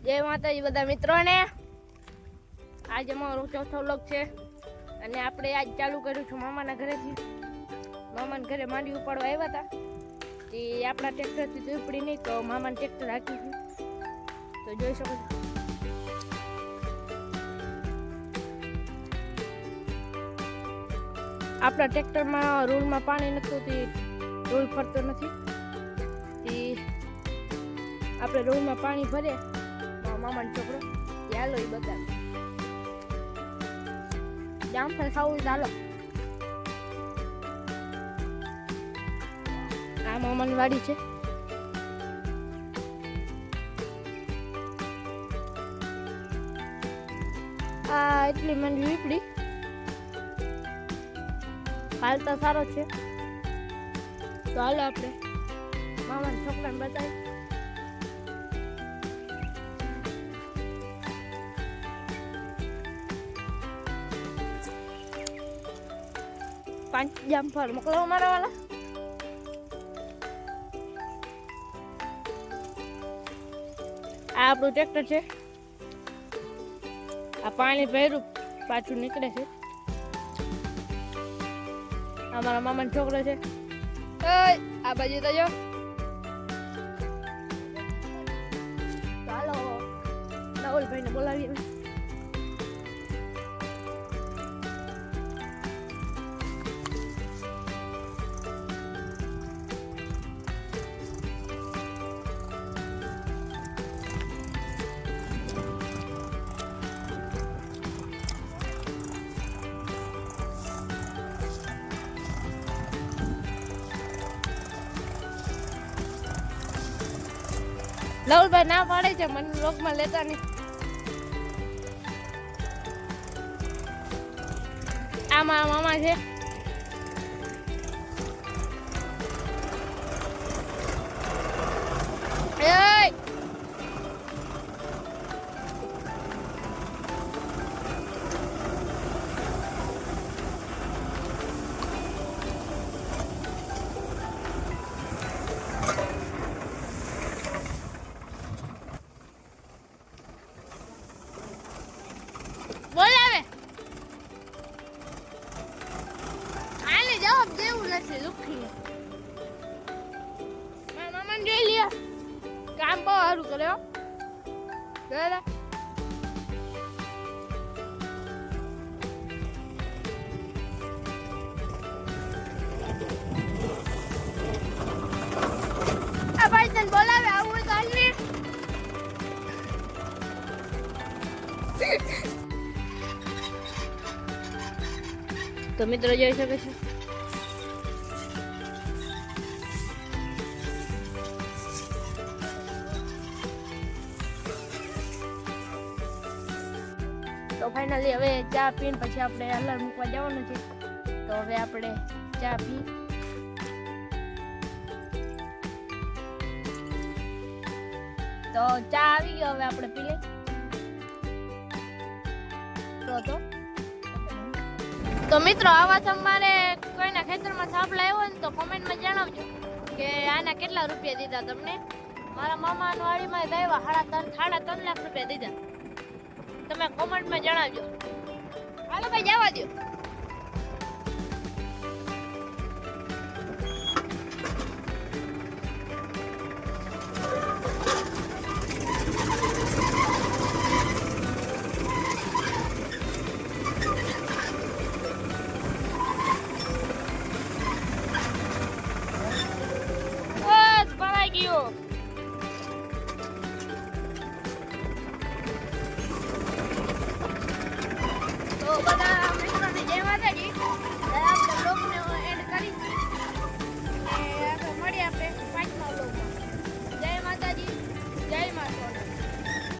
જય માતાજી બધા મિત્રોને। આજે અમારો ચોથો વ્લોગ છે અને આપણે આજ ચાલુ કર્યું છે મામાના ઘરેથી। મામાના ઘરે માંડી ઉપાડવા આવ્યા હતા તે આપણા ટ્રેક્ટરથી તો ઉપડી નહીં તો મામાને ટ્રેક્ટર હાકી ગયું તો જોઈ શકો છો। આપણા ટ્રેક્ટરમાં રોલમાં પાણી નતું તે રોલ ફરતો નથી તે આપણે રોલમાં પાણી ભરે મામાનો છોકરો ચાલો એ બતાવે જામફળ ખાવું ચાલો। આ મામાની વાડી છે। આ એટલી મંડી વીપડી હાલતા સારો છે તો હાલો આપણે મામાના છોકરાને બતાવીએ। પાંચ જામફળ મોકલો મારા વાલા। આ આપણું ટ્રેક્ટર છે। આ પાણી ભર્યું પાછું નીકળે છે। અમારા મામાનો છોકરો છે આ બાજુ તો જો ચાલો રાહુલભાઈને બોલાવીએ। રાહુલભાઈ ના પાડે છે મને વ્લોગમાં લેતા નહીં। આ મારા મામા છે। બોલાવે આને જવાબ દેવું નથી લુખી મારા મામાને જોઈ લ્યો કામ બહુ સારું કર્યો દાદા। આ ભાઈ તને બોલાવે આવું હોય તો હાલ ને। તો મિત્રો જોઈ શકે છે તો ફાઇનલી હવે ચા પીને પછી આપણે અલાર્મ મૂકવા જવાનું છે તો હવે આપણે ચા પી તો ચા આવી ગયો હવે આપણે પી લઈએ। તો મિત્રો આવા તમારે કોઈના ખેતરમાં સાંભળા આવ્યો ને તો કોમેન્ટમાં જણાવજો કે આના કેટલા રૂપિયા દીધા તમને। મારા મામાની વાડીમાં ગયો સાડા 3 લાખ રૂપિયા દીધા તમે કોમેન્ટમાં જણાવજો। હાલો ભાઈ જવા દો। તો બધા